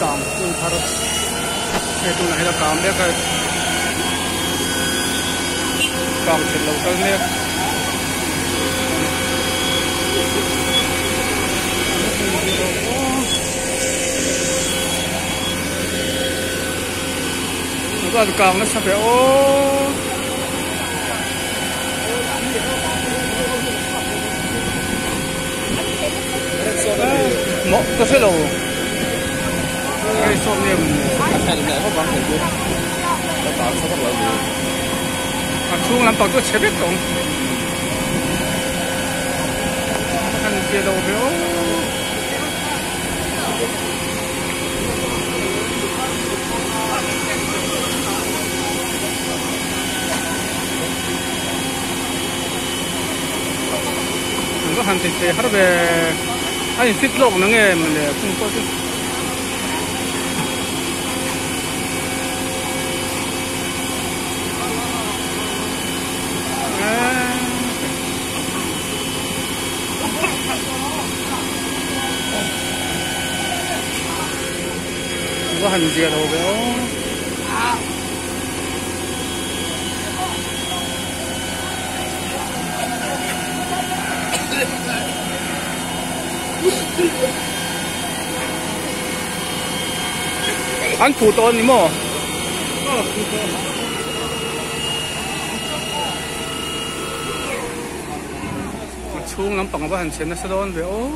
काम तुम थारो ये तुम नहीं काम ले कर काम से लोकल में nó काम nó sắp ô một cái xe lô cái số niệm thành này có bằng thành chưa nó tạo số bất lợi gì xuống làm tàu tôi chế biết không ăn kia đâu béo có hành trình xe hết về anh xích lộn nó nghe mình để không có chứ có hành gì đâu béo ăn phụ tôn đi mò chung lắm bằng vào hành trình nó sẽ đón về ô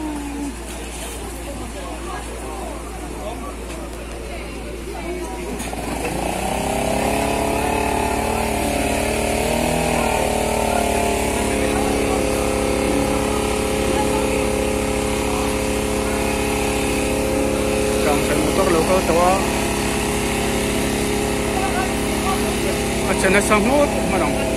local tawa at sana sang hot marang